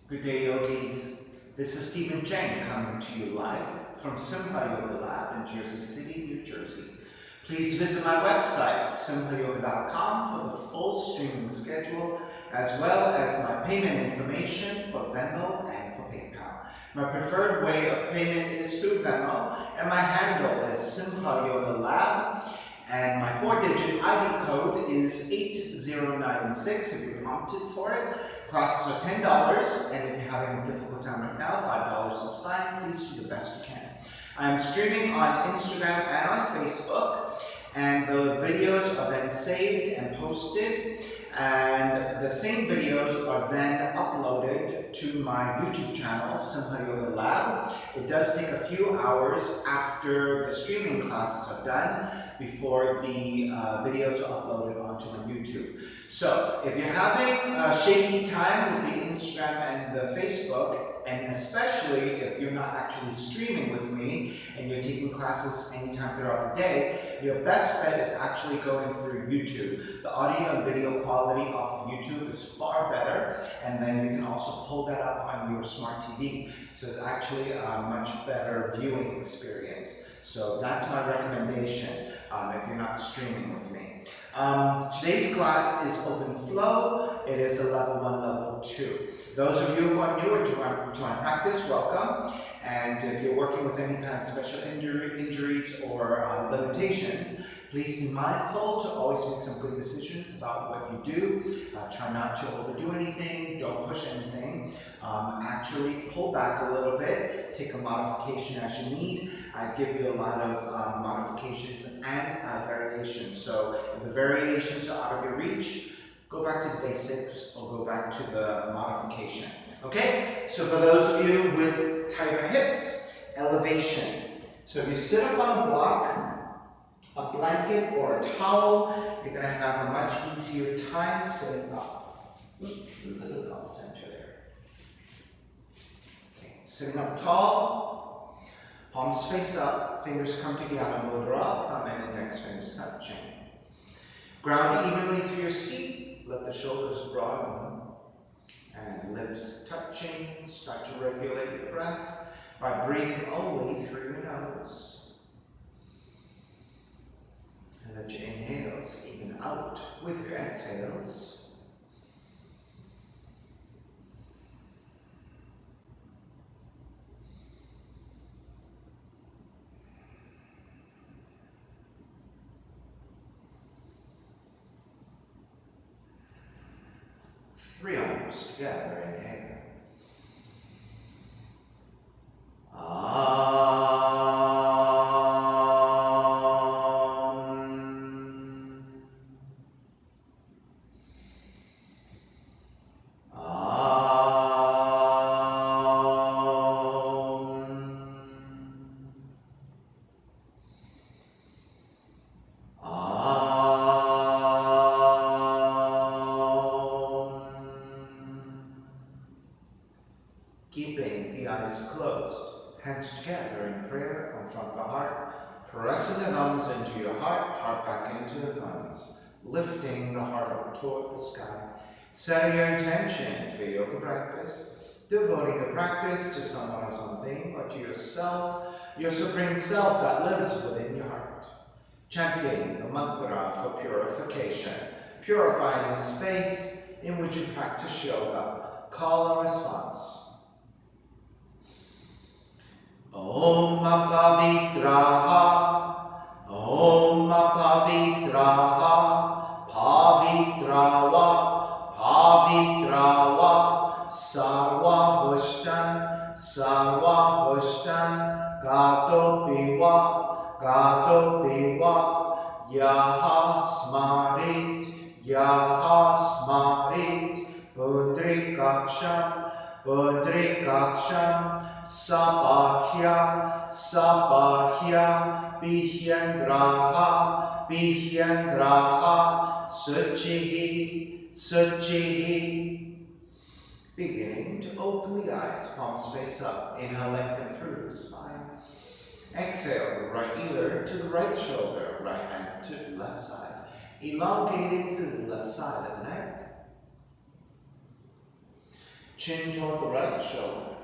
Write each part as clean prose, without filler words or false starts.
Good day, yogis. This is Stephen Chang coming to you live from Simha Yoga Lab in Jersey City, New Jersey. Please visit my website, simhayoga.com, for the full streaming schedule, as well as my payment information for Venmo and for PayPal. My preferred way of payment is through Venmo, and my handle is Simha Yoga Lab. And my 4-digit ID code is 8096 if you're prompted for it. Classes are $10, and if you're having a difficult time right now, $5 is fine. Please do the best you can. I'm streaming on Instagram and on Facebook, and the videos are then saved and posted, and the same videos are then uploaded to my YouTube channel, Simha Yoga Lab. It does take a few hours after the streaming classes are done before the videos are uploaded onto my YouTube. So if you're having a shaky time with the Instagram and the Facebook, and especially if you're not actually streaming with me and you're taking classes anytime throughout the day, your best bet is actually going through YouTube. The audio and video quality off of YouTube is far better, and then you can also pull that up on your smart TV. So it's actually a much better viewing experience. So that's my recommendation if you're not streaming with me. Today's class is open flow. It is a level 1, level 2. Those of you who are newer to my practice, welcome. And if you're working with any kind of special injuries or limitations, please be mindful to always make some good decisions about what you do. Try not to overdo anything, don't push anything. Actually pull back a little bit, take a modification as you need. I give you a lot of modifications and variations. So if the variations are out of your reach, go back to the basics or go back to the modification. Okay? So for those of you with tighter hips, elevation. So if you sit up on a block, a blanket or a towel, you're going to have a much easier time sitting up. A little off center there. Okay, sitting up tall, palms face up, fingers come together, mudra, thumb and index fingers touching. Ground evenly through your seat, let the shoulders broaden, and lips touching. Start to regulate your breath by breathing only through your nose. And let your inhales even out with your exhales. Three arms together, inhale. Keeping the eyes closed, hands together in prayer in front of the heart, pressing the thumbs into your heart, heart back into the thumbs, lifting the heart up toward the sky. Setting your intention for yoga practice, devoting the practice to someone or something, or to yourself, your supreme self that lives within your heart. Chanting the mantra for purification, purifying the space in which you practice yoga. Call and response. Om Pavitraha, Om Pavitraha, Pavitrawa, Pavitrawa, Sarva Vushtan, Gato Piwa, Yaha Smarit, Pundrikaksham, Sapahya, Bihyendraha, Suchihi. Beginning to open the eyes, palms face up. Inhale, lengthen through the spine. Exhale, the right ear to the right shoulder, right hand to the left side. Elongating through the left side of the neck. Chin toward the right shoulder.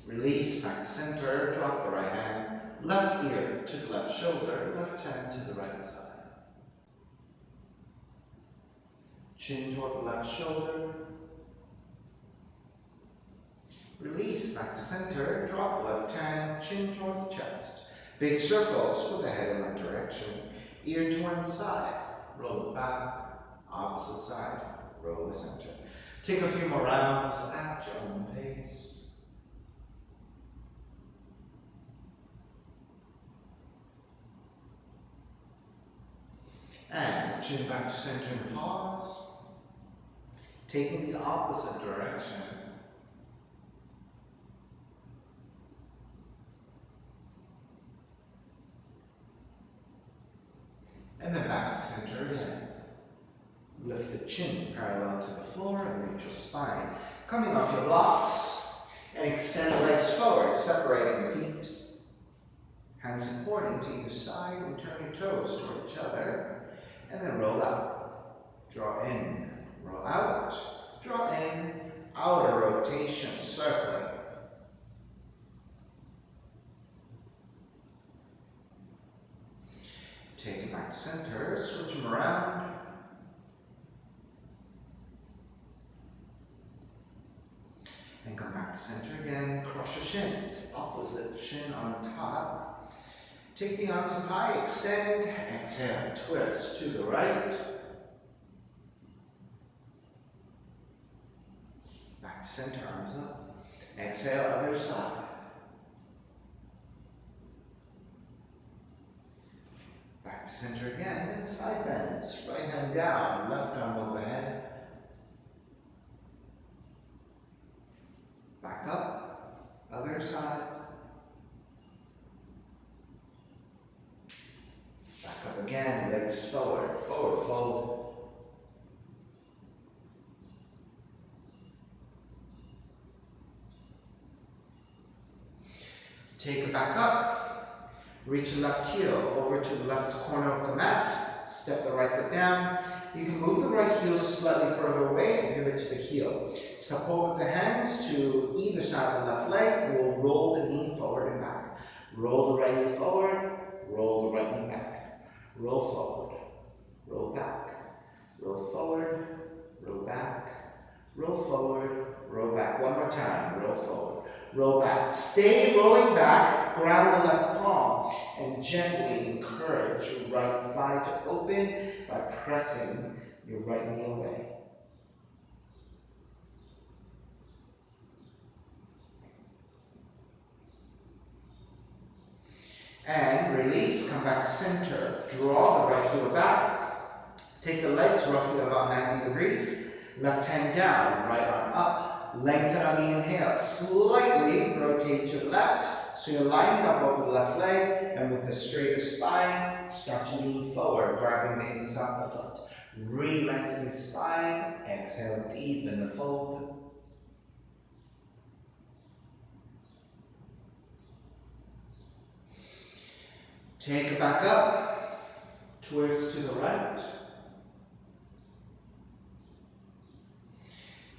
Release back to center, drop the right hand, left ear to the left shoulder, left hand to the right side. Chin toward the left shoulder. Release back to center, drop the left hand, chin toward the chest. Big circles with the head in one direction, ear to one side, roll it back, opposite side, roll the center. Take a few more rounds at your own pace. And chin back to center and pause. Taking the opposite direction. And then back to center again. Lift the chin parallel to the floor and reach your spine. Coming off your blocks and extend the legs forward, separating the feet. Hands supporting to either side and turn your toes toward each other. And then roll out. Draw in, roll out, draw in, outer rotation, circling. Take it back to center, switch them around. And come back to center again, cross your shins, opposite shin on top. Take the arms up high, extend, exhale, twist to the right. Back to center, arms up. Exhale, other side. Back to center again, and side bends. Right hand down, left arm overhead. Back up, other side. Back up again, legs forward, forward fold. Take it back up. Reach your left heel over to the left corner of the mat. Step the right foot down. You can move the right heel slightly further away and pivot to the heel. Support with the hands to either side of the left leg. We'll roll the knee forward and back. Roll the right knee forward, roll the right knee back. Roll forward, roll back, roll forward, roll back, roll forward, roll back. One more time, roll forward, roll back. Stay rolling back, ground the left palm, and gently encourage your right thigh to open by pressing your right knee away. And release, come back to center. Draw the right heel back. Take the legs roughly about 90 degrees. Left hand down, right arm up. Lengthen on the inhale. Slightly rotate to the left. So you're lining up over the left leg, and with a straighter spine, start to lean forward, grabbing the inside of the foot. Re-lengthen the spine. Exhale, deepen the fold. Take it back up, twist to the right.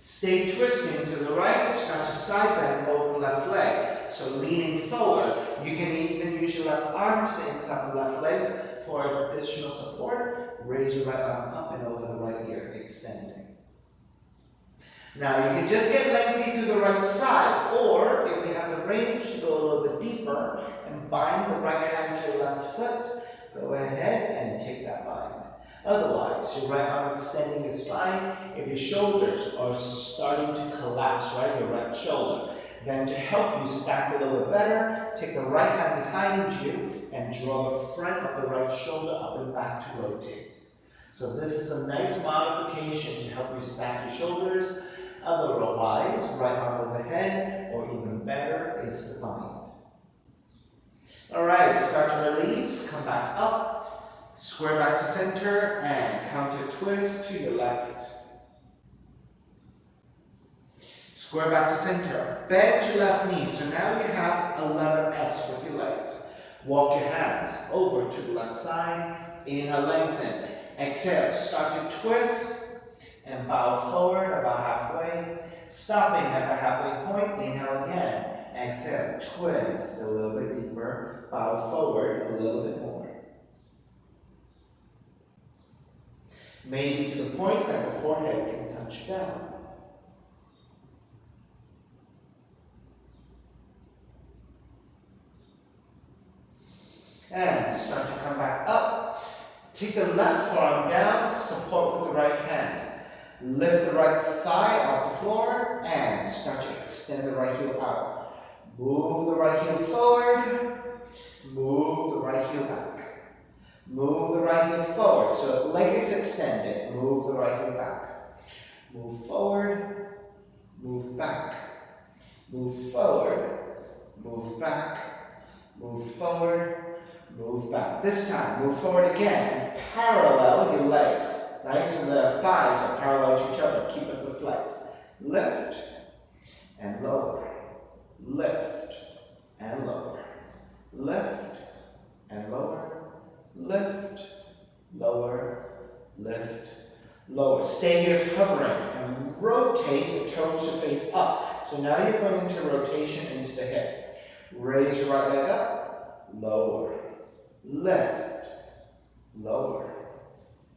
Stay twisting to the right, start to side bend over the left leg. So leaning forward, you can even use your left arm to the inside of the left leg for additional support. Raise your right arm up and over the right ear, extending. Now you can just get lengthy through the right side, or if you have the range to go a little bit deeper and bind the right hand to your left foot, go ahead and take that bind. Otherwise, your right arm extending is fine. If your shoulders are starting to collapse, right, your right shoulder, then to help you stack a little bit better, take the right hand behind you and draw the front of the right shoulder up and back to rotate. So this is a nice modification to help you stack your shoulders. Otherwise, right arm overhead, or even better, is the bind. Alright, start to release, come back up, square back to center, and counter twist to your left. Square back to center, bend your left knee, so now you have a letter S with your legs. Walk your hands over to the left side, inhale, lengthen. Exhale, start to twist, and bow forward about halfway. Stopping at the halfway point, inhale again. Exhale, twist a little bit deeper, bow forward a little bit more. Maybe to the point that the forehead can touch down. And start to come back up. Take the left forearm down, support with the right hand. Lift the right thigh off the floor and start to extend the right heel out. Move the right heel forward, move the right heel back. Move the right heel forward, so the leg is extended. Move the right heel back. Move forward, move back. Move forward, move back. Move forward, move back. This time, move forward again and parallel your legs, right? So the thighs are parallel to each other. Keep the foot flexed. Lift and lower. Lift and lower. Lift and lower. Lift, lower, lift, lower. Stay here hovering and rotate the toes to face up. So now you're going into rotation into the hip. Raise your right leg up, lower, lift, lower,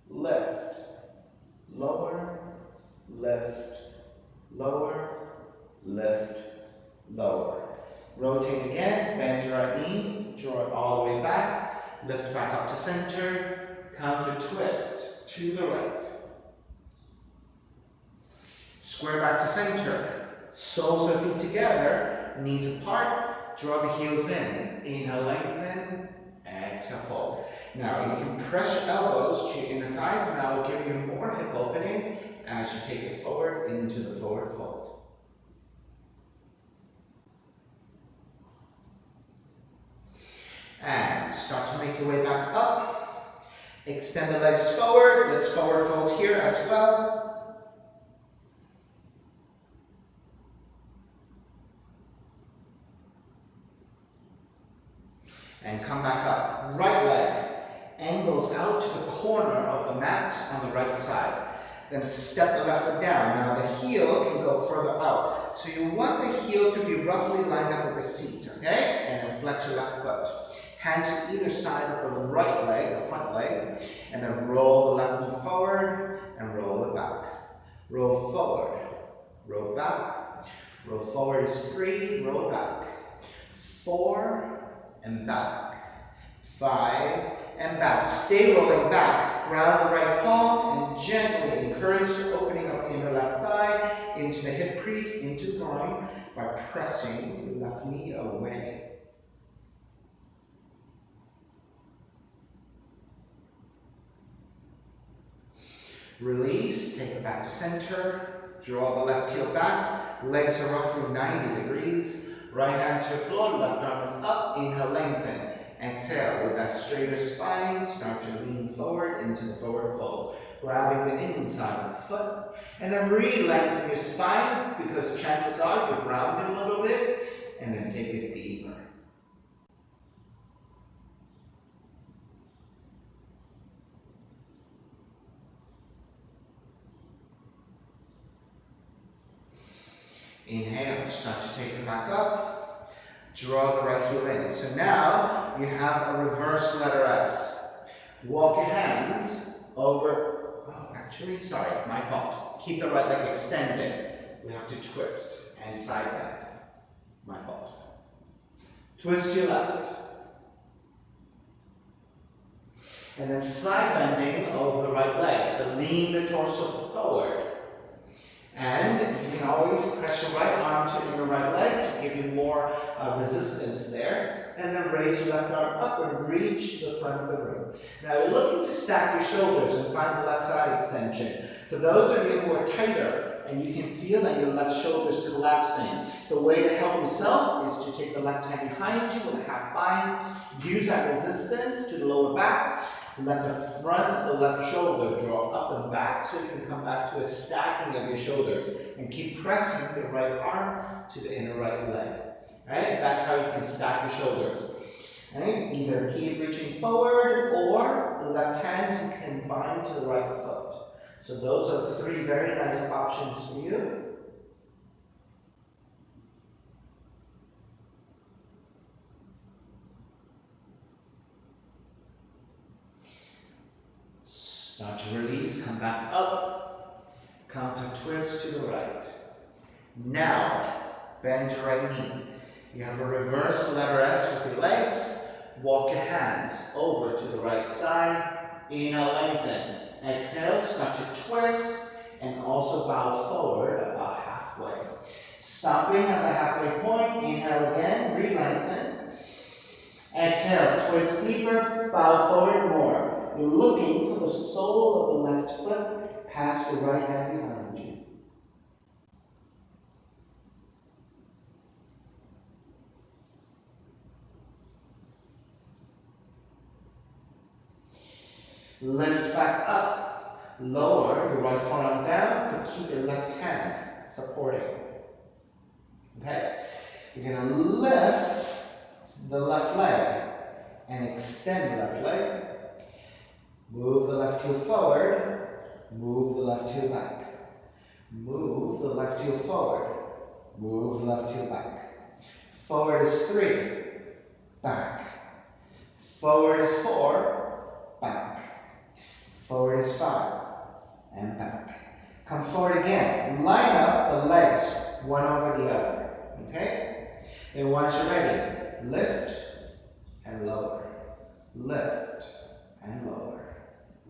lift, lower, lift, lower, lift, lower. Rotate again, bend your right knee, draw it all the way back. Lift back up to center, counter twist to the right. Square back to center, soles of feet together, knees apart, draw the heels in. Inhale, lengthen, exhale, fold. Now you can press your elbows to your inner thighs and that will give you more hip opening as you take it forward into the forward fold. And start to make your way back up. Extend the legs forward. Let's forward fold here as well. And come back up. Right leg angles out to the corner of the mat on the right side. Then step the left foot down. Now the heel can go further out. So you want the heel to be roughly lined up with the seat, okay? And then flex your left foot. Hands to either side of the right leg, the front leg, and then roll the left knee forward and roll it back. Roll forward, roll back. Roll forward is 3, roll back. 4 and back. 5 and back. Stay rolling back. Ground the right palm and gently encourage the opening of the inner left thigh into the hip crease, into the groin by pressing the left knee away. Release, take it back to center, draw the left heel back, legs are roughly 90 degrees, right hand to the floor, left arm is up, inhale, lengthen. Exhale, with that straighter spine, start to lean forward into the forward fold, grabbing the inside of the foot, and then re-lengthen your spine because chances are you're grounded a little bit, and then take it deeper. Inhale, start to take it back up. Draw the right heel in. So now you have a reverse letter S. Walk your hands over, sorry, my fault. Keep the right leg extended. We have to twist and side bend. My fault. Twist your left. And then side bending over the right leg. So lean the torso forward. And you can always press your right arm to your right leg to give you more resistance there. And then raise your left arm up and reach the front of the room. Now you're looking to stack your shoulders and find the left side extension. For those of you who are tighter and you can feel that your left shoulder is collapsing, the way to help yourself is to take the left hand behind you with a half bind. Use that resistance to the lower back. Let the front of the left shoulder draw up and back so you can come back to a stacking of your shoulders and keep pressing the right arm to the inner right leg. Right? That's how you can stack your shoulders. Right? Either keep reaching forward or the left hand can bind to the right foot. So those are the 3 very nice options for you. Start to release, come back up, counter twist to the right. Now, bend your right knee. You have a reverse letter S with your legs. Walk your hands over to the right side. Inhale, lengthen. Exhale, start to twist and also bow forward about halfway. Stopping at the halfway point, inhale again, re-lengthen. Exhale, twist deeper, bow forward more. You're looking for the sole of the left foot past your right hand behind you. Lift back up. Lower your right forearm down, but keep your left hand supporting. Okay? You're going to lift the left leg and extend the left leg. Move the left heel forward. Move the left heel back. Move the left heel forward. Move the left heel back. Forward is 3. Back. Forward is 4. Back. Forward is 5. And back. Come forward again. Line up the legs one over the other. Okay? And once you're ready, lift and lower. Lift and lower.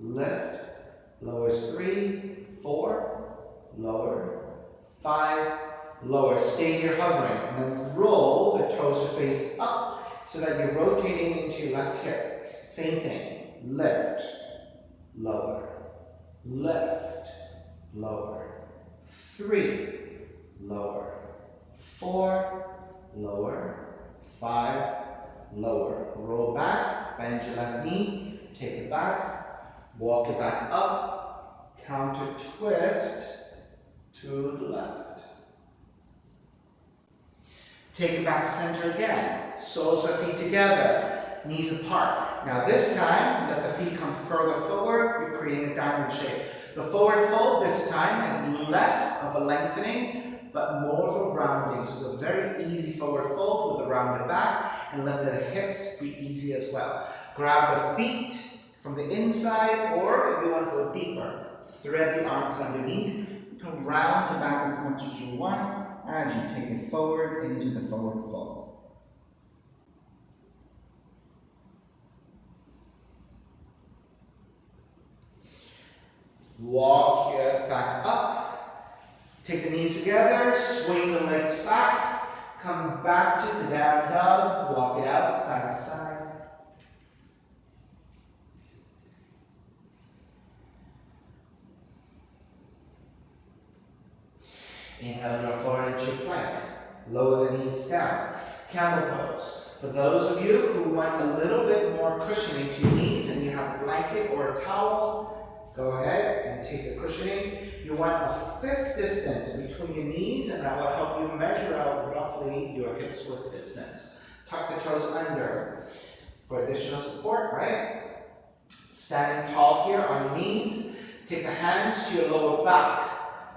Lift, lowers 3, 4, lower, 5, lower. Stay here hovering, and then roll the toes to face up so that you're rotating into your left hip. Same thing. Lift, lower, lift, lower, 3, lower, 4, lower, 5, lower. Roll back, bend your left knee, take it back. Walk it back up, counter twist to the left. Take it back to center again. Soles of feet together, knees apart. Now this time, let the feet come further forward. You're creating a diamond shape. The forward fold this time is less of a lengthening, but more of a rounding. So it's a very easy forward fold with a rounded back, and let the hips be easy as well. Grab the feet from the inside, or if you want to go deeper, thread the arms underneath. You can round your back as much as you want as you take it forward into the forward fold. Walk your back up. Take the knees together, swing the legs back, come back to the down dog, walk it out side to side. Inhale, draw forward into plank. Lower the knees down. Camel pose. For those of you who want a little bit more cushioning to your knees and you have a blanket or a towel, go ahead and take the cushioning. You want a fist distance between your knees, and that will help you measure out roughly your hips width distance. Tuck the toes under for additional support, right? Standing tall here on your knees. Take the hands to your lower back.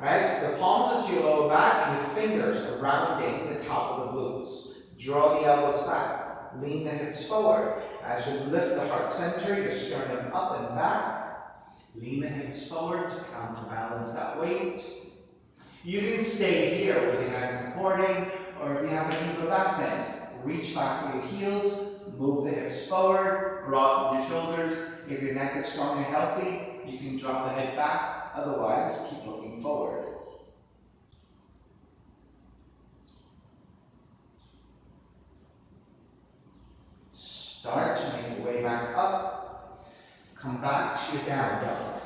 Right, so the palms are to your lower back and your fingers are rounding the top of the glutes. Draw the elbows back. Lean the hips forward. As you lift the heart center, your sternum up and back. Lean the hips forward to counterbalance that weight. You can stay here with your hands supporting, or if you have a deeper back bend, reach back through your heels, move the hips forward, broaden your shoulders. If your neck is strong and healthy, you can drop the head back. Otherwise, keep looking forward. Start to make your way back up. Come back to your down dog.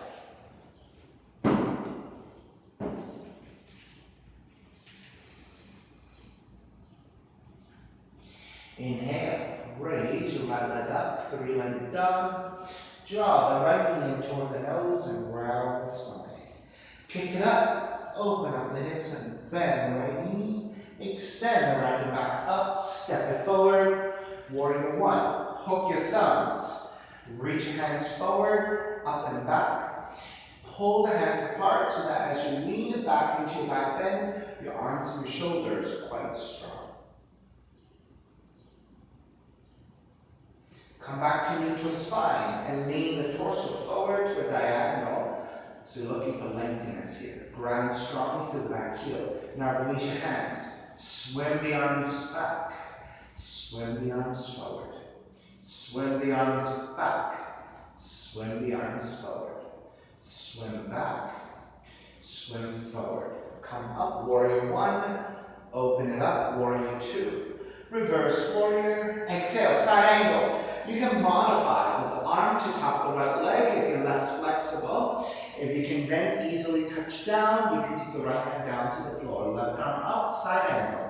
Inhale, raise your right leg up, 3-legged dog. Draw the right knee in toward the nose and round the spine. Kick it up, open up the hips and bend the right knee. Extend the right foot back up, step it forward. Warrior 1, hook your thumbs. Reach your hands forward, up and back. Pull the hands apart so that as you lean it back into your back bend, your arms and your shoulders are quite strong. Come back to neutral spine and lean the torso forward to a diagonal. So you're looking for lengthiness here. Ground strongly through the back heel. Now release your hands. Swim the arms back. Swim the arms forward. Swim the arms back. Swim the arms forward. Swim back. Swim forward. Come up, warrior one. Open it up, warrior two. Reverse warrior. Exhale, side angle. You can modify with the arm to top the right leg if you're less flexible. If you can then easily touch down, you can take the right hand down to the floor. Left arm up, side angle.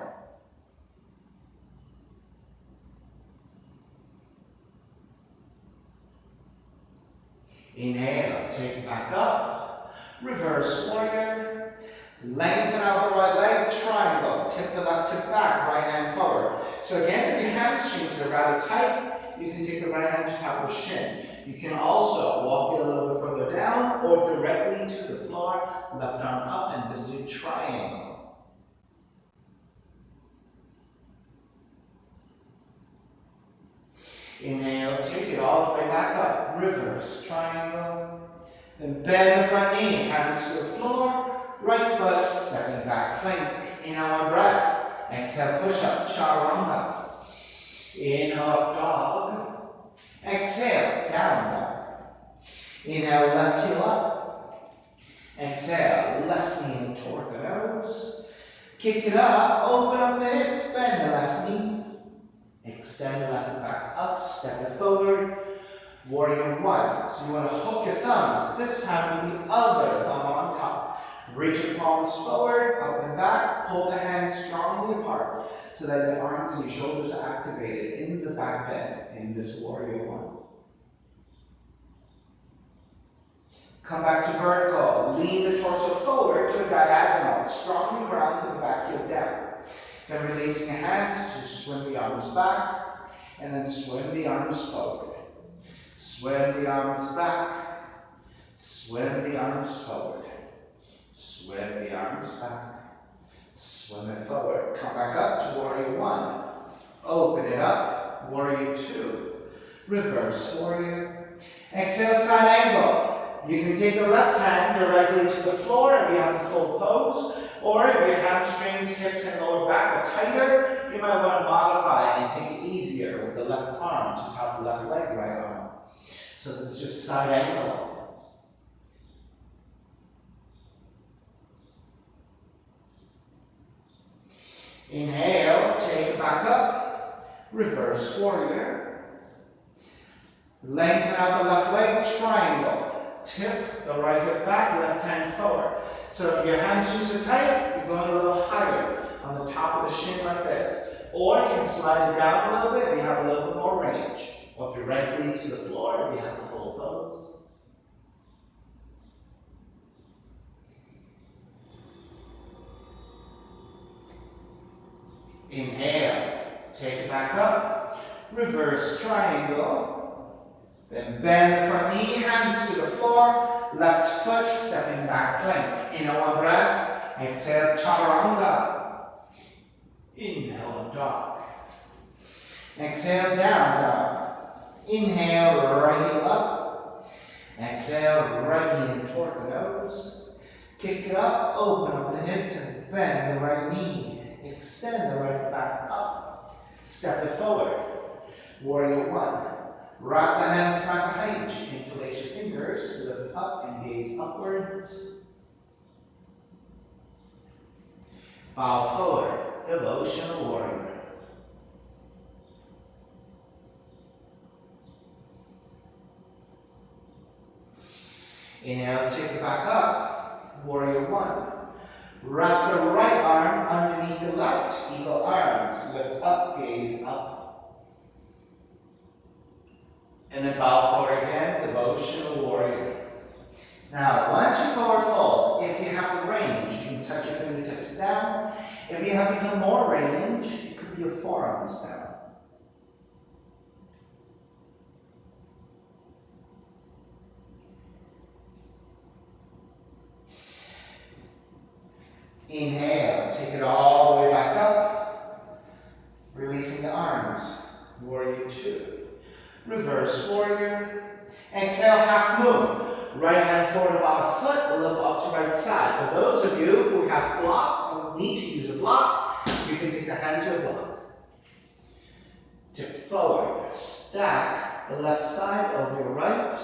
Inhale, take it back up. Reverse warrior. Lengthen out the right leg, triangle. Tip the left hip back, right hand forward. So again, if your hamstrings are rather tight, you can take the right hand to top of shin. You can also walk it a little bit further down or directly to the floor, left arm up, and this is a triangle. Inhale, take it all the way back up. Reverse triangle. Then bend the front knee, hands to the floor, right foot stepping back, plank. Inhale, one breath. Exhale, push up, chaturanga. Inhale, up dog. Exhale, down dog. Inhale, left heel up. Exhale, left knee toward the nose. Kick it up, open up the hips, bend the left knee. Extend the left back up, step it forward. Warrior one. So you want to hook your thumbs, this time with the other thumb on top. Reach your palms forward, up and back. Pull the hands strongly apart so that your arms and your shoulders are activated in the back bend in this warrior one. Come back to vertical. Lean the torso forward to a diagonal. Strongly ground through the back heel down. Then releasing your hands to swim the arms back and then swim the arms forward. Swim the arms back. Swim the arms forward. Swim the arms back. Swim it forward. Come back up to warrior one. Open it up. Warrior two. Reverse warrior. Exhale, side angle. You can take the left hand directly to the floor if you have the full pose. Or if your hamstrings, hips, and lower back are tighter, you might want to modify and take it easier with the left arm to top the left leg, right arm. So this is just side angle. Inhale, take it back up, reverse warrior. Lengthen out the left leg, triangle. Tip the right hip back, left hand forward. So if your hamstrings are tight, you're going a little higher on the top of the shin like this. Or you can slide it down a little bit if you have a little bit more range. Or directly to the floor if you have the full pose. Inhale, take it back up, reverse triangle. Then bend the front knee, hands to the floor, left foot stepping back plank. Inhale, one breath. Exhale, chaturanga. Inhale, dog. Exhale, down dog. Inhale, right heel up. Exhale, right knee toward the nose. Kick it up, open up the hips and bend the right knee. Extend the right foot back up. Step it forward. Warrior one. Wrap the hands back behind you. Interlace your fingers, lift up and gaze upwards. Bow forward, devotional warrior. Inhale, take it back up. Warrior one. Wrap the right arm underneath the left, eagle arms. Lift up, gaze up. And then bow forward again, devotional warrior. Now, once you forward fold, if you have the range, you can touch your fingertips down. If you have even more range, it could be your forearms down. Inhale, take it all the way back up, releasing the arms. Warrior two. Reverse warrior. Exhale, half moon. Right hand forward about a foot, a little off to right side. For those of you who have blocks and need to use a block, you can take the hand to a block. Tip forward, stack the left side over your right.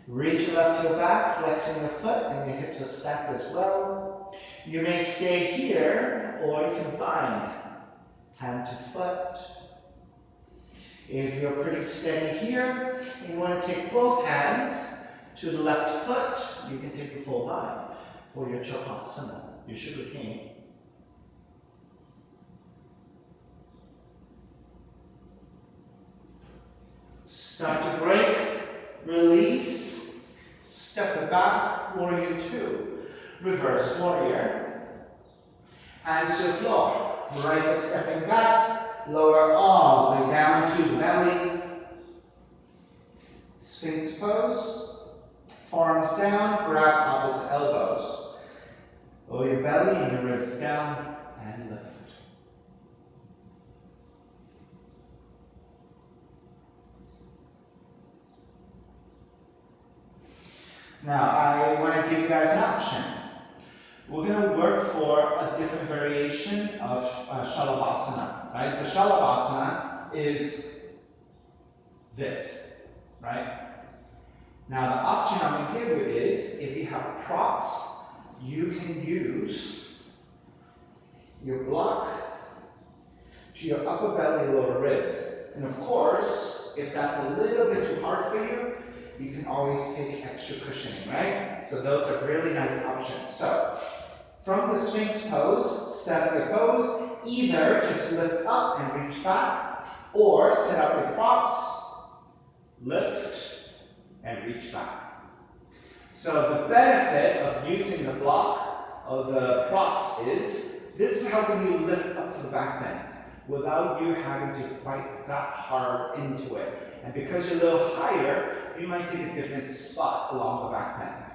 Reach your left heel back, flexing your foot, and your hips are stacked as well. You may stay here, or you can bind hand to foot. If you're pretty steady here, and you want to take both hands to the left foot, you can take the full bind for your Chokasana, your sugar cane. Start to break, release, step it back, warrior two, reverse warrior, hands to the floor, right foot stepping back, lower all the way down to the belly, Sphinx pose, forearms down, grab opposite elbows, lower your belly and your ribs down, and lift. Now, I want to give you guys an option. We're going to work for a different variation of Shalabhasana, right? So Shalabhasana is this, right? Now, the option I'm going to give you is, if you have props, you can use your block to your upper belly, lower ribs. And of course, if that's a little bit too hard for you, you can always take extra cushioning, right? So those are really nice options. So, from the Sphinx pose, set up your pose, either just lift up and reach back, or set up your props, lift, and reach back. So the benefit of using the block of the props is, this is helping you lift up to the back bend without you having to fight that hard into it. And because you're a little higher, you might take a different spot along the back bend.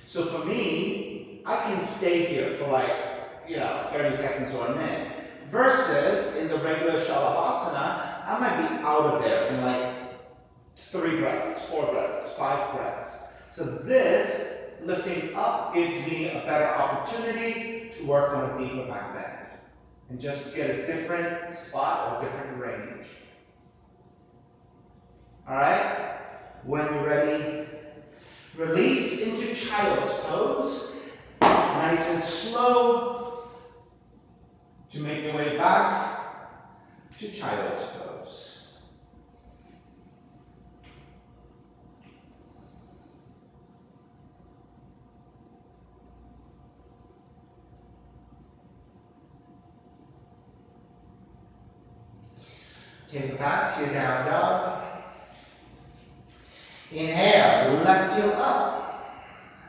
So for me, I can stay here for 30 seconds or a minute. Versus in the regular Shalabhasana, I might be out of there in 3 breaths, 4 breaths, 5 breaths. So this, lifting up, gives me a better opportunity to work on a deeper back bend. And just get a different spot or different range. Alright? When you're ready, release into child's pose. Nice and slow to make your way back to child's pose. Take it back to your down dog. Inhale, left heel up.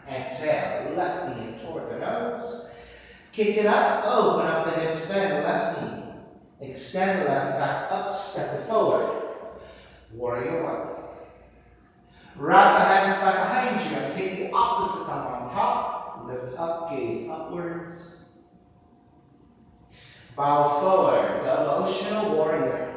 Exhale, left knee toward the nose. Kick it up, open up the hips, bend left knee. Extend the left back up, step it forward. Warrior one. Wrap the hands back behind you and take the opposite thumb on top. Lift up, gaze upwards. Bow forward, devotional warrior.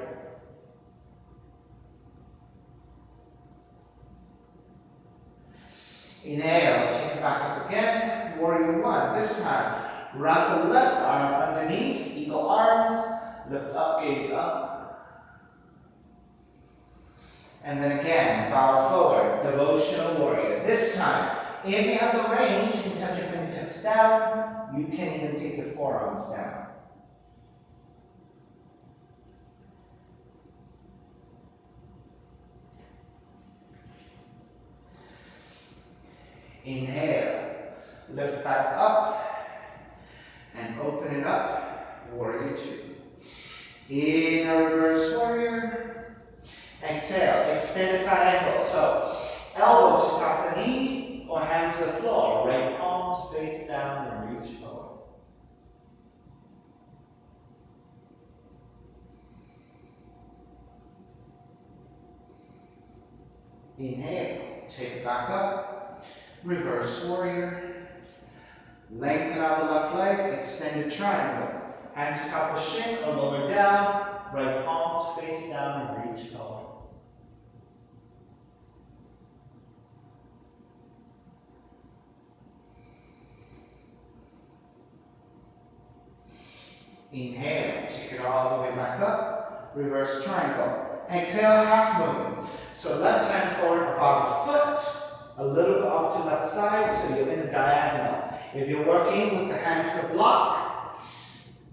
Inhale, take it back up again, warrior one. This time, wrap the left arm underneath, eagle arms, lift up, gaze up. And then again, bow forward, devotional warrior. This time, if you have the range, you can touch your fingertips down. You can even take your forearms down. Inhale, lift back up, and open it up, warrior two. In a reverse warrior, exhale, extend the side ankle. So, elbow to top the knee, or hand to the floor, right palms face down and reach forward. Inhale, take it back up. Reverse warrior. Lengthen out the left leg, extended triangle. Hand to top of shin or lower down, right palm to face down and reach forward. Inhale, take it all the way back up, reverse triangle. Exhale, half moon. So left hand forward about a foot, a little bit off to left side, so you're in a diagonal. If you're working with the hand to block,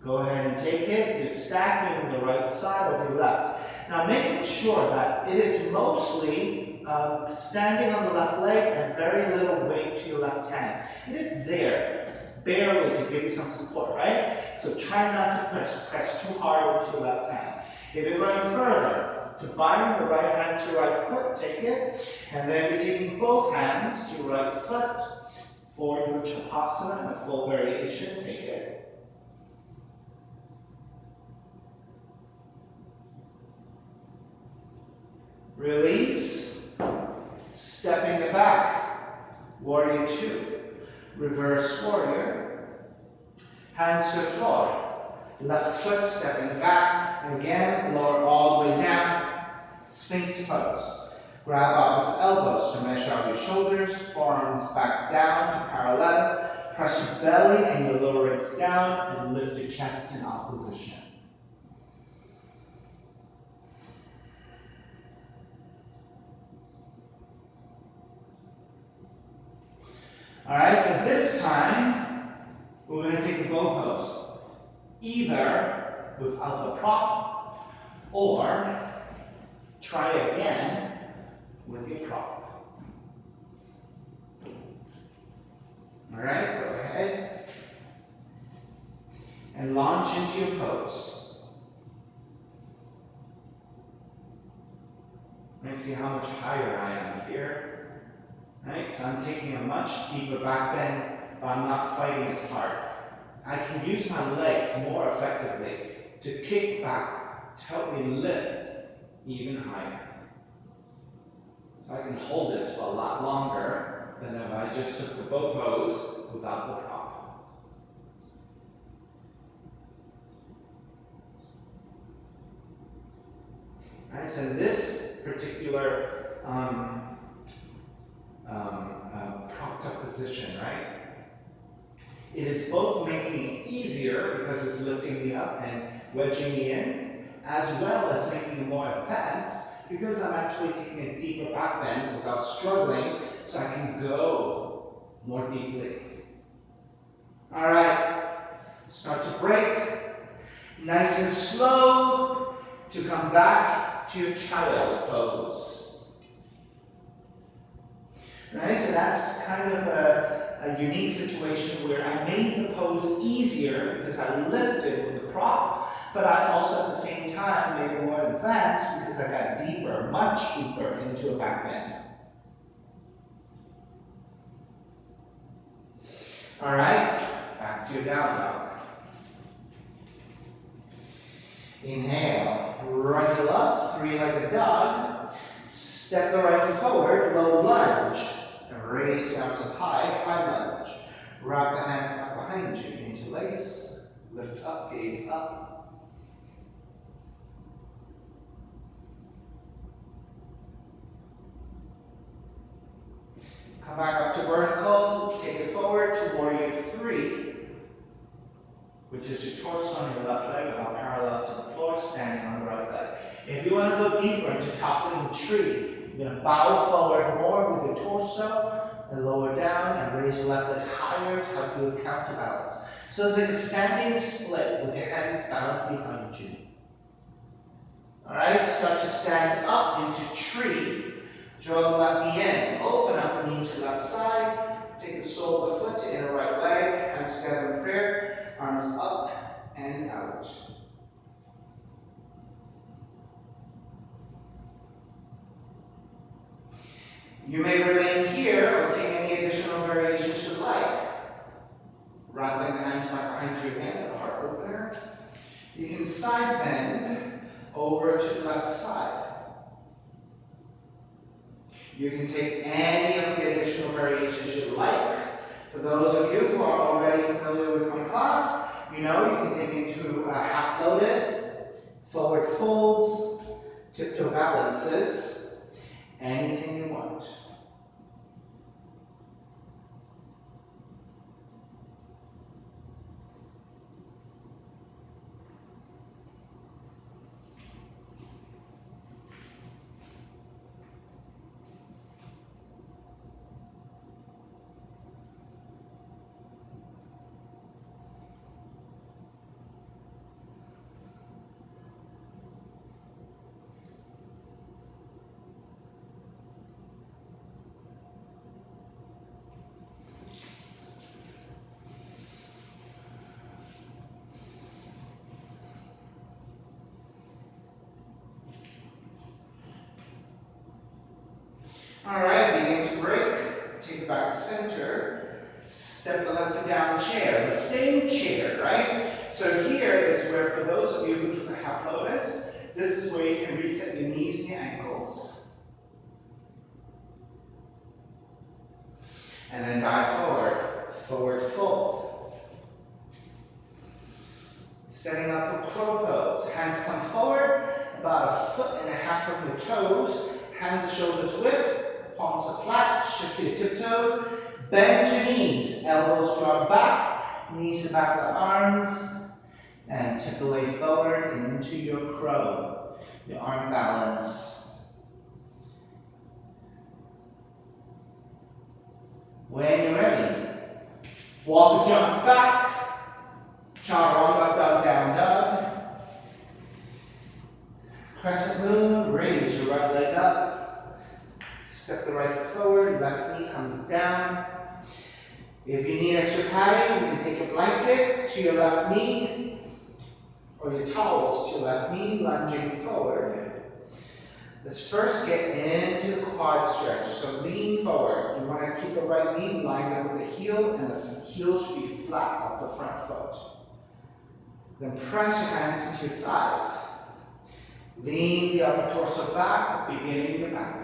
go ahead and take it. You're stacking the right side of your left. Now making sure that it is mostly standing on the left leg and very little weight to your left hand. It is there, barely, to give you some support, right? So try not to press too hard into your left hand. If you're going further, to bind the right hand to right foot, take it, and then you're taking both hands to right foot for your Chapasana in a full variation, take it. Release, stepping it back, warrior two, reverse warrior, hands to the floor. Left foot stepping back, and again, lower all the way down, Sphinx pose. Grab opposite elbows to measure out your shoulders, forearms back down to parallel, press your belly and your lower ribs down, and lift your chest in opposition. Alright, so this time, we're going to take the bow pose. Either without the prop, or try again with your prop. Alright, go ahead and launch into your pose. Let's see how much higher I am here. Right, so I'm taking a much deeper back bend, but I'm not fighting as hard. I can use my legs more effectively to kick back, to help me lift even higher. So I can hold this for a lot longer than if I just took the bow pose without the prop. Alright, so in this particular propped up position, right? It is both making it easier because it's lifting me up and wedging me in, as well as making it more advanced because I'm actually taking a deeper back bend without struggling, so I can go more deeply. All right, start to break. Nice and slow to come back to your child's pose. Right, so that's kind of a unique situation where I made the pose easier because I lifted with the prop, but I also at the same time made it more advanced because I got deeper, much deeper into a back bend. All right, back to your down dog. Inhale, right heel up, three-legged dog. Step the right foot forward, low lunge. And raise arms up high, high lunge. Wrap the hands up behind you, interlace, lift up, gaze up. Come back up to vertical, take it forward to warrior three, which is your torso on your left leg about parallel to the floor, standing on the right leg. If you want to go deeper into toppling tree, you're going to bow forward more with your torso and lower down and raise your left leg higher to help you counterbalance. So it's like a standing split with your hands bound behind you. Alright, start to stand up into tree. Draw the left knee in. Open up the knee to left side. Take the sole of the foot to inner right leg. Hands together in prayer. Arms up and out. You may remain here or take any additional variations you like. Wrapping the hands back behind you again for the heart opener. You can side bend over to the left side. You can take any of the additional variations you like. For those of you who are already familiar with my class, you know you can take into a half lotus, forward folds, tiptoe balances, anything you want. Alright, begin to break. Take it back to center. Step the left foot down, chair. The same chair, right? So here is where, for those of you who took a half lotus, this is where you can reset your knees and your ankles. And then dive forward. Forward fold. Setting up for crow pose. Hands come forward, about 1.5 feet from your toes. Hands and shoulders width. Palms are flat, shift to your tiptoes, bend your knees, elbows draw back, knees to back of the arms, and tip the way forward into your crow, your arm balance. When you're ready, walk or jump back, chaturanga, dog down dog, crescent moon, raise your right leg up. Step the right foot forward, left knee comes down. If you need extra padding, you can take a blanket to your left knee, or your towels to your left knee, lunging forward. Let's first get into the quad stretch. So lean forward. You want to keep the right knee lined up with the heel, and the heel should be flat off the front foot. Then press your hands into your thighs. Lean the upper torso back, beginning your back bend.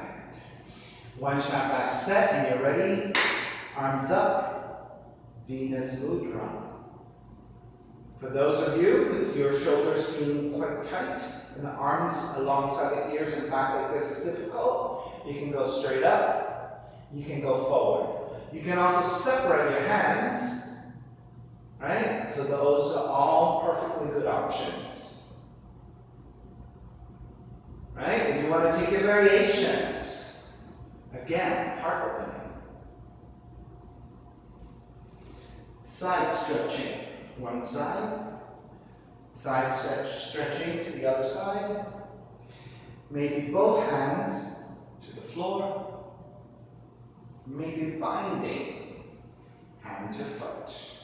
One shot last set, and you're ready. Arms up, Venus Mudra. For those of you with your shoulders being quite tight and the arms alongside the ears and back like this is difficult, you can go straight up, you can go forward. You can also separate your hands, right? So those are all perfectly good options. Right? If you want to take your variations, again, heart opening. Side stretching. One side. Side stretching to the other side. Maybe both hands to the floor. Maybe binding hand to foot.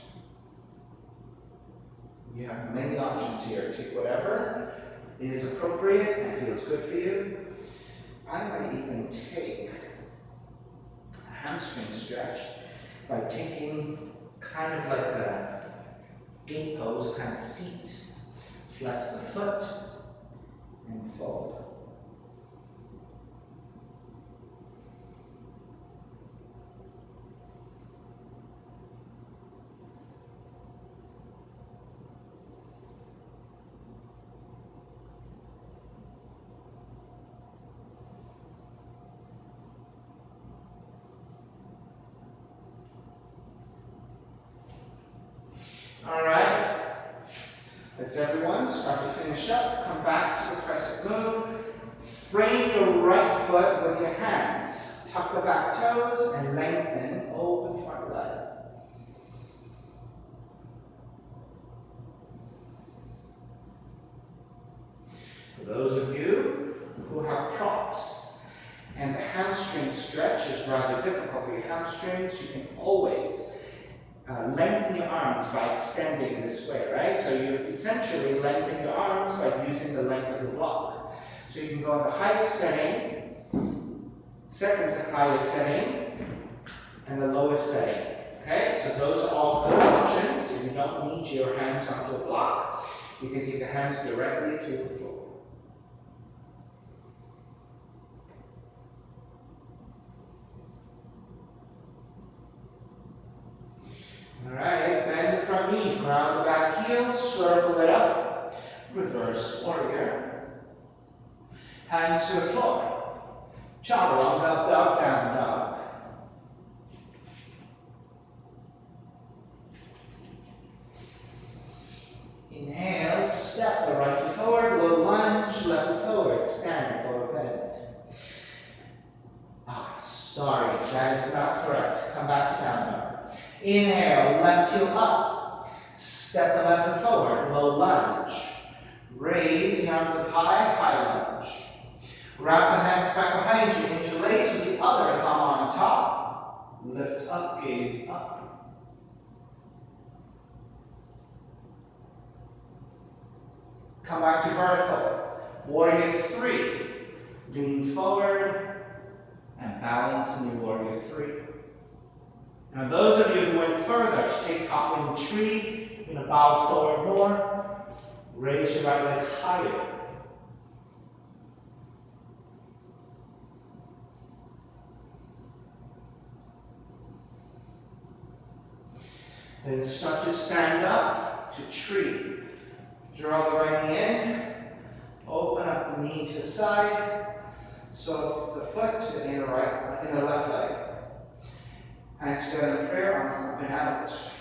You have many options here. Take whatever is appropriate and feels good for you. I might even take a hamstring stretch by taking kind of like a gate pose, kind of seat. Flex the foot and fold. All right, let's everyone start to finish up. Come back to the crescent moon. Frame your right foot with your hands. Tuck the back toes and lengthen over the front leg. For those of you who have props and the hamstring stretch is rather difficult for your hamstrings, you can always lengthen your arms by extending this way, right? So you essentially lengthen your arms by using the length of the block. So you can go on the highest setting, second highest setting, and the lowest setting. Okay, so those are all good options. If you don't need your hands onto a block, you can take the hands directly to the floor. is not correct. Come back to down dog. Inhale, left heel up. Step the left foot forward, low lunge. Raise the arms up high, high lunge. Wrap the hands back behind you, interlace with the other thumb on top. Lift up, gaze up. Come back to vertical. Warrior 3. Lean forward and balance in your warrior 3. Now those of you who went further, take top wind tree, you're going to bow forward more. Raise your right leg higher. Then start to stand up to tree. Draw the right knee in. Open up the knee to the side. So the foot to the inner left leg. Hands together in prayer, arms up and out.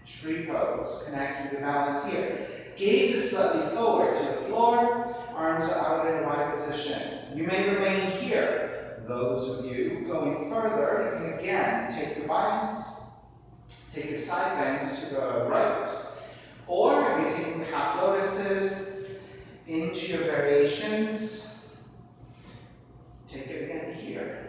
Tree pose. Connect with the balance here. Gaze is slightly forward to the floor. Arms are out in a wide position. You may remain here. Those of you going further, you can again take your binds. Take your side bends to the right. Or if you're taking half lotuses into your variations, take it again here.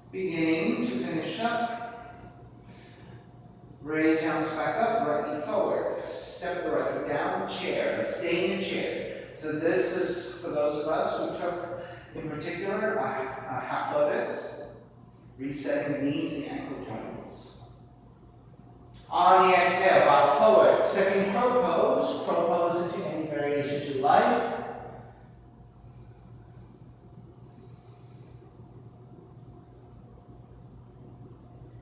Beginning to finish up. Raise your arms back up, right knee forward. Step the right foot down, chair. Stay in the chair. So this is for those of us who took, in particular, a half lotus, resetting the knees and ankle joints. On the exhale, bow forward. Second crow pose. Crow pose into any variations you like.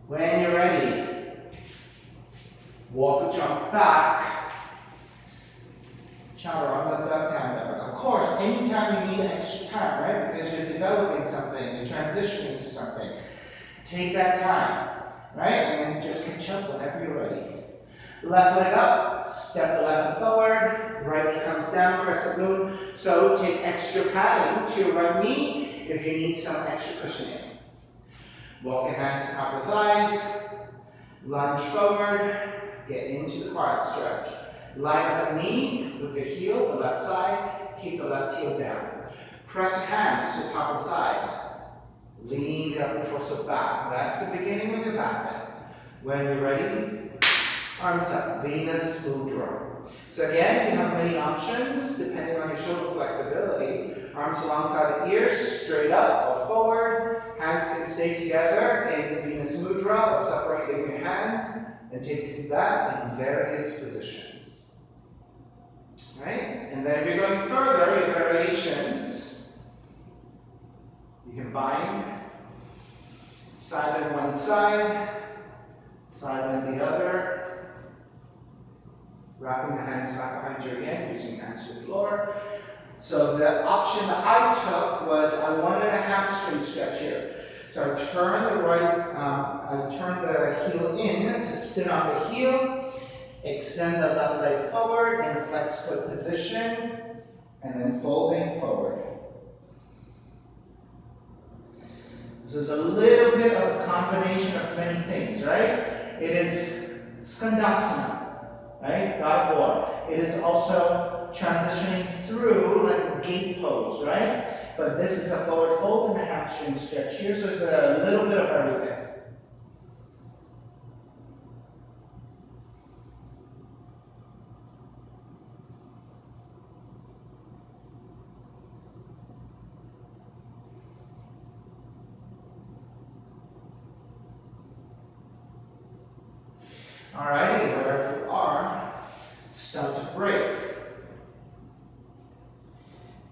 When you're ready, walk or jump back. Chaturanga, duck down dog. Of course, anytime you need extra time, right? Because you're developing something, you're transitioning to something. Take that time, right? And then just catch up whenever you're ready. Left leg up, step the left foot forward, right knee comes down, crescent moon. So take extra padding to your right knee if you need some extra cushioning. Walk your hands to top of the thighs, lunge forward, get into the quad stretch. Line up the knee with the heel, the left side, keep the left heel down. Press hands to the top of the thighs. Lean the upper torso back. That's the beginning of your back bend. When you're ready, arms up, Venus Mudra. So again, you have many options depending on your shoulder flexibility. Arms alongside the ears, straight up or forward. Hands can stay together in Venus Mudra or separating your hands and take that in various positions. Right? And then if you're going further, your variations, you can bind side on one side, side on the other, wrapping the hands back behind you again, using hands to the floor. So the option that I took was I wanted a hamstring stretch here. So I turn the heel in to sit on the heel, extend the left leg forward in a flex foot position, and then folding forward. So there's a little bit of a combination of many things, right? It is Skandasana, right? God of War. It is also transitioning through like a gate pose, right? But this is a forward fold and a hamstring stretch here, so it's a little bit of everything. Alrighty, wherever you are, start to break.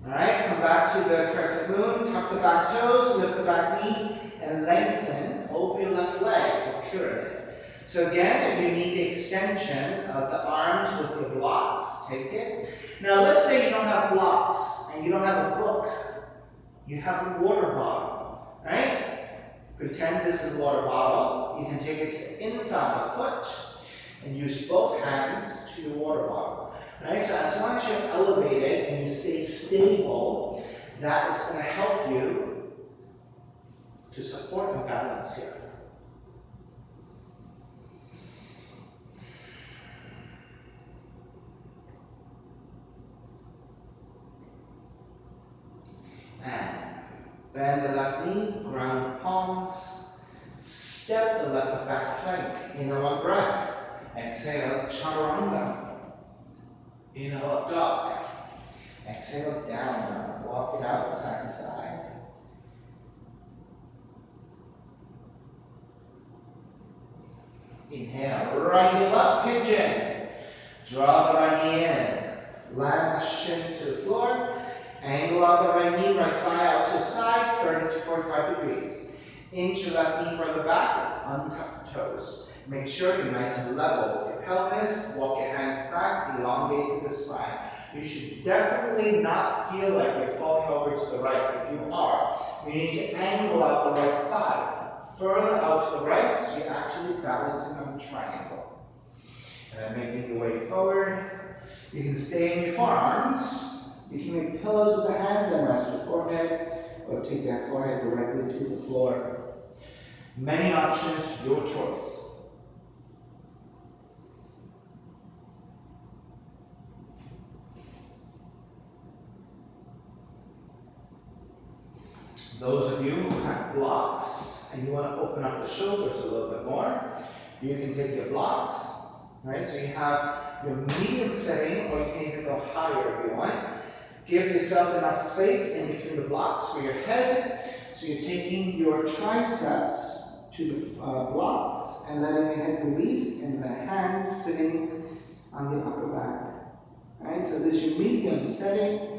Alright, come back to the crescent moon, tuck the back toes, lift the back knee, and lengthen over your left leg for pyramid. So again, if you need the extension of the arms with your blocks, take it. Now let's say you don't have blocks, and you don't have a book. You have a water bottle, right? Pretend this is a water bottle. You can take it to the inside of the foot, and use both hands to your water bottle. Right? So as long as you're elevated and you stay stable, that is going to help you to support your balance here. And bend the left knee, ground the palms, step the left foot back plank. Inhale one breath. Exhale, chaturanga. Inhale up dog. Exhale down. Walk it out side to side. Inhale, right heel up, pigeon. Draw the right knee in. Land the shin to the floor. Angle out the right knee, right thigh out to the side, 30 to 45 degrees. Inch your left knee further back and untuck the toes. Make sure you're nice and level with your pelvis. Walk your hands back, elongate through the spine. You should definitely not feel like you're falling over to the right. If you are, you need to angle out the right thigh further out to the right, so you're actually balancing on the triangle. And then making your way forward. You can stay in your forearms. You can make pillows with the hands and rest your forehead, or take that forehead directly to the floor. Many options, your choice. Those of you who have blocks and you want to open up the shoulders a little bit more, you can take your blocks, right? So you have your medium setting, or you can even go higher if you want. Give yourself enough space in between the blocks for your head. So you're taking your triceps to the blocks and letting your head release, and the hands sitting on the upper back. Right? So this is your medium setting.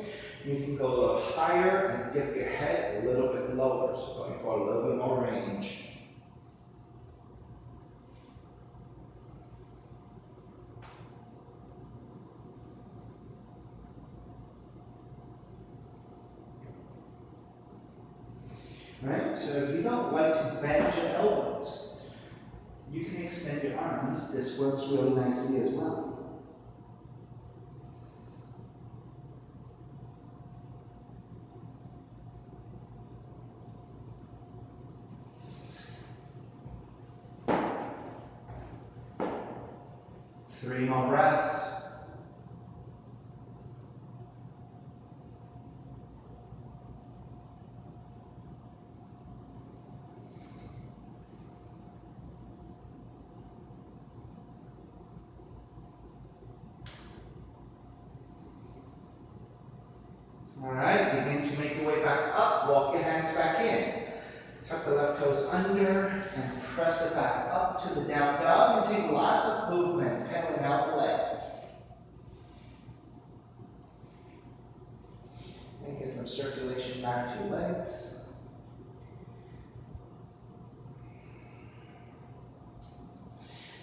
You can go a little higher and dip your head a little bit lower, so going for a little bit more range. Right? So if you don't like to bend your elbows, you can extend your arms. This works really nicely as well. Three more breaths. Alright, begin to make your way back up. Walk your hands back in. Tuck the left toes under and press it back up to the down dog, and take lots of movement, pedaling out the legs. And get some circulation back to your legs.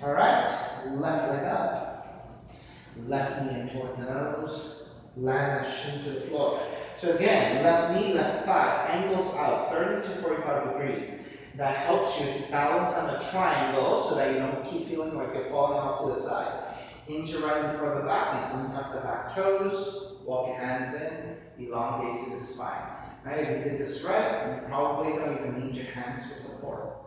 Alright, left leg up. Left knee in toward the nose. Land that shin to the floor. So again, left knee, left thigh, angles out 30 to 45 degrees. That helps you to balance on a triangle so that you don't keep feeling like you're falling off to the side. Inch your right knee further back and untuck the back toes. Walk your hands in, elongate through the spine. Right, if you did this right, you probably don't even need your hands for support.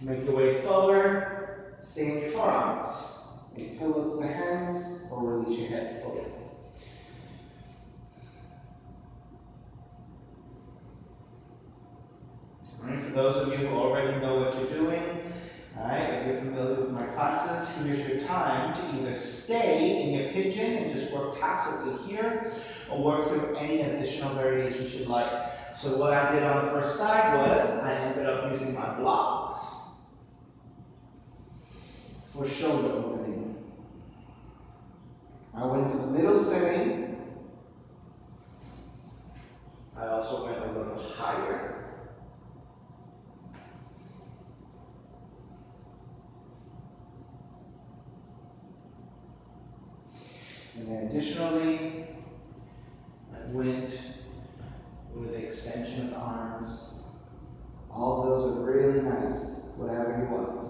Make your way forward, stay in your forearms. Make pillows with the hands, or release your head fully. Right, for those of you who already know what you're doing, if you're familiar with my classes, here's your time to either stay in your pigeon and just work passively here, or work through any additional variations you'd like. So what I did on the first side was I ended up using my blocks for shoulder opening. I went for the middle sitting. I also went a little higher. And then additionally, I went with the extension of the arms. All of those are really nice, whatever you want.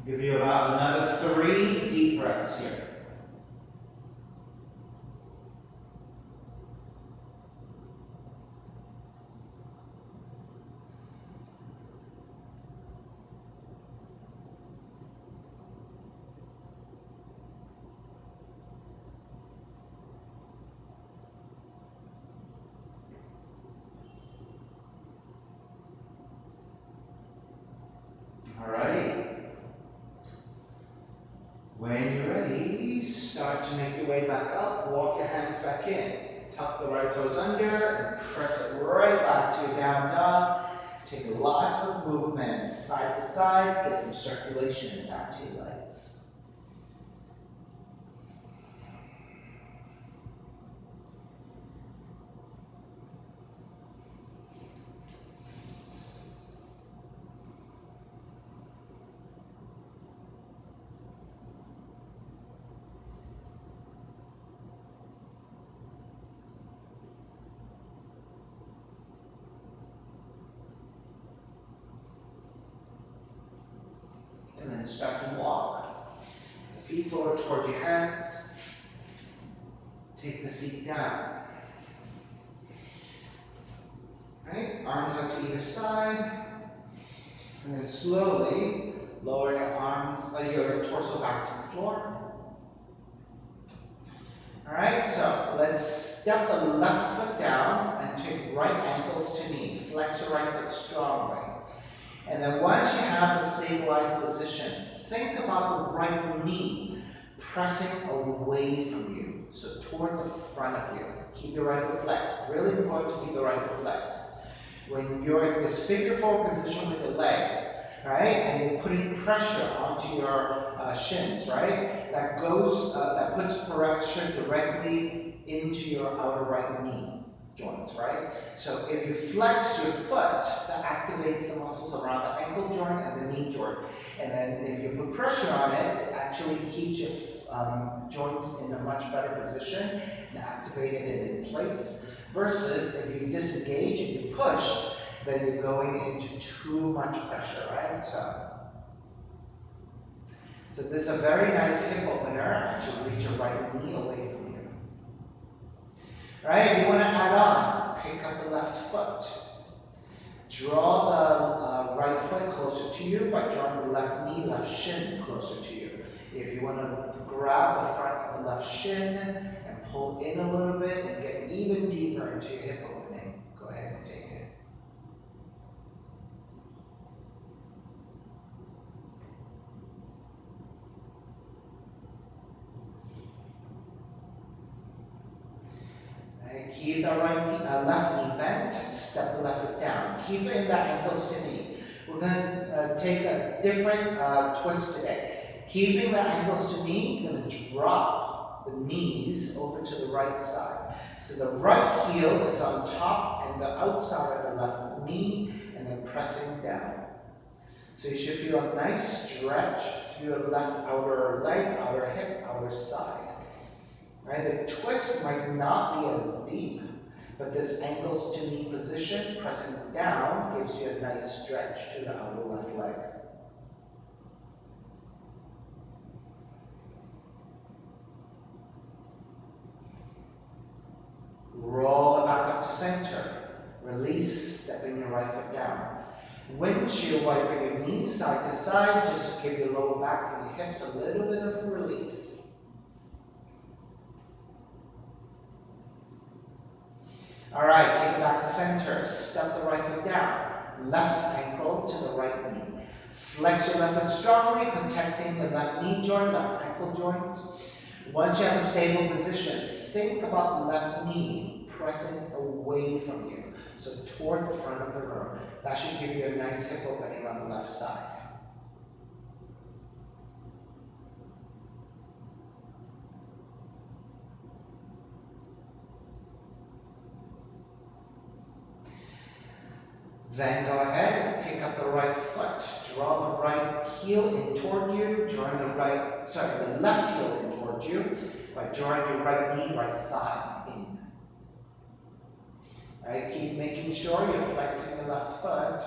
Give you about another 3 deep breaths here. Alrighty. When you're ready, start to make your way back up. Walk your hands back in. Tuck the right toes under and press it right back to your down dog. Take lots of movement side to side. Get some circulation back to your legs. And then start to walk. The feet forward toward your hands. Take the seat down. Right? Arms out to either side. And then slowly lower your arms, your torso back to the floor. Alright, so let's step the left foot down and take right ankles to knee. Flex your right foot strongly. And then once you have the stabilized position, think about the right knee pressing away from you, so toward the front of you. Keep your right foot flexed. Really important to keep the right foot flexed. When you're in this figure four position with your legs, right, and you're putting pressure onto your shins, right, that puts pressure directly into your outer right knee joint, right? So if you flex your foot, that activates the muscles around the ankle joint and the knee joint. And then if you put pressure on it, it actually keeps your joints in a much better position and activated it in place. Versus if you disengage and you push, then you're going into too much pressure, right? So this is a very nice hip opener. Actually reach your right knee away from you. Right, if you want to add on, pick up the left foot. Draw the right foot closer to you by drawing the left knee, left shin closer to you. If you want to grab the front of the left shin and pull in a little bit and get even deeper into your hip opening, go ahead and take it. Keep the left knee bent, step the left foot down. Keep it in the ankles to knee. We're going to take a different twist today. Keeping the ankles to knee, you're going to drop the knees over to the right side. So the right heel is on top and the outside of the left knee, and then pressing down. So you should feel a nice stretch through your left outer leg, outer hip, outer side. Right? The twist might not be as deep, but this ankles to knee position, pressing down, gives you a nice stretch to the outer left leg. Roll it back up to center. Release, stepping your right foot down. Windshield wiping your knees side to side, just give your lower back and your hips a little bit of a release. All right, take it back to center. Step the right foot down. Left ankle to the right knee. Flex your left foot strongly, protecting the left knee joint, left ankle joint. Once you're in a stable position, think about the left knee pressing away from you, so toward the front of the room. That should give you a nice hip opening on the left side. Then go ahead and pick up the right foot. Draw the right heel in toward you, drawing the left heel in toward you by drawing your right knee, right thigh in. All right, keep making sure you're flexing the left foot.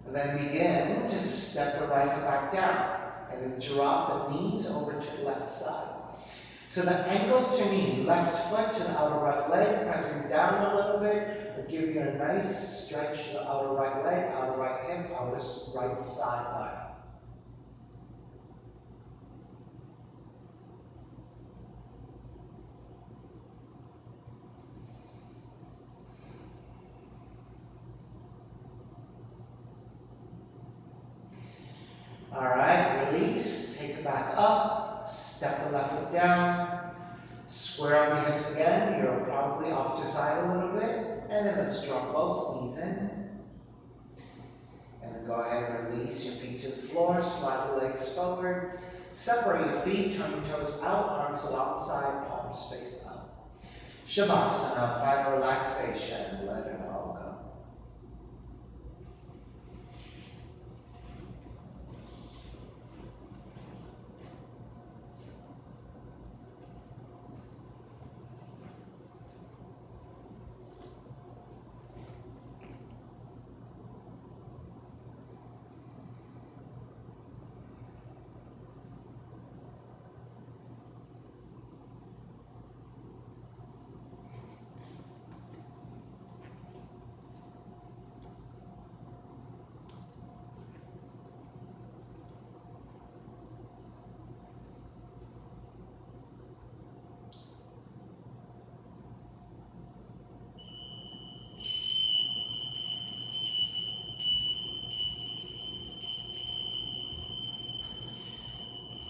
And then begin to step the right foot back down. And then drop the knees over to the left side. So the ankles to knee, left foot to the outer right leg, pressing down a little bit, will give you a nice stretch to the outer right leg, outer right hip, outer right side leg. All right, release, take it back up, step the left foot down, square up your hips again. You're probably off to the side a little bit, and then let's drop both knees in. And then go ahead and release your feet to the floor, slide the legs forward, separate your feet, turn your toes out, arms alongside, palms face up. Shavasana, final relaxation, let it all go.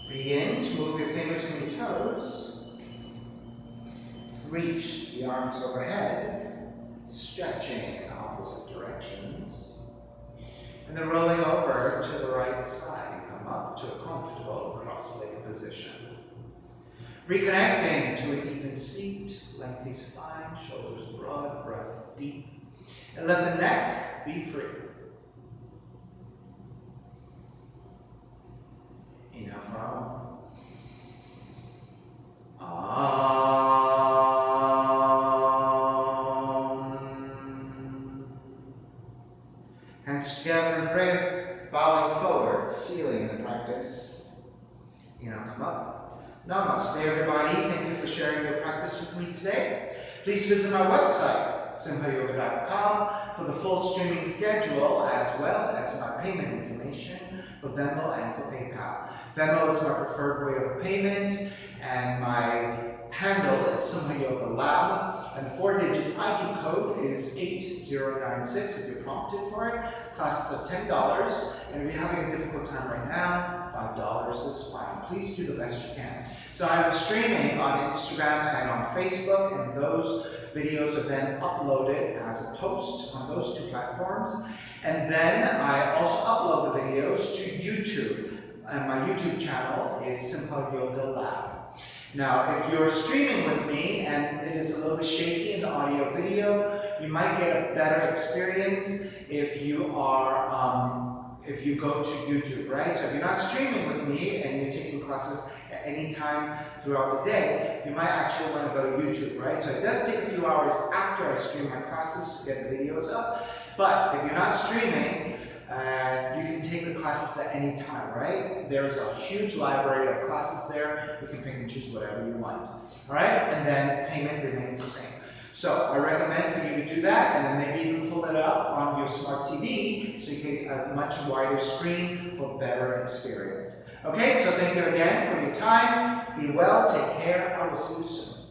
Begin to move your fingers and your toes. Reach the arms overhead, stretching in opposite directions. And then rolling over to the right side, come up to a comfortable cross-legged position. Reconnecting to an even seat, lengthy spine, shoulders broad, breath deep. And let the neck be free. Inhale from. Hands together in prayer, bowing forward, sealing the practice. Inhale, come up. Namaste, everybody. Thank you for sharing your practice with me today. Please visit my website, simhayoga.com, for the full streaming schedule as well as my payment information for Venmo and for PayPal. Venmo is my preferred way of payment, and my handle is Simha Yoga Lab, and the 4-digit ID code is 8096 if you're prompted for it. Classes are $10, and if you're having a difficult time right now, $5 is fine. Please do the best you can. So I'm streaming on Instagram and on Facebook, and those videos are then uploaded as a post on those two platforms. And then I also upload the videos to YouTube. And my YouTube channel is Simha Yoga Lab. Now, if you're streaming with me and it is a little bit shaky in the audio video, you might get a better experience if you are, if you go to YouTube, right? So if you're not streaming with me and you're taking classes at any time throughout the day, you might actually want to go to YouTube, right? So it does take a few hours after I stream my classes to get the videos up. But if you're not streaming, you can take the classes at any time, right? There's a huge library of classes there. You can pick and choose whatever you want, all right? And then payment remains the same. So I recommend for you to do that, and then maybe even pull it up on your smart TV so you can get a much wider screen for better experience. Okay, so thank you again for your time. Be well, take care. I will see you soon.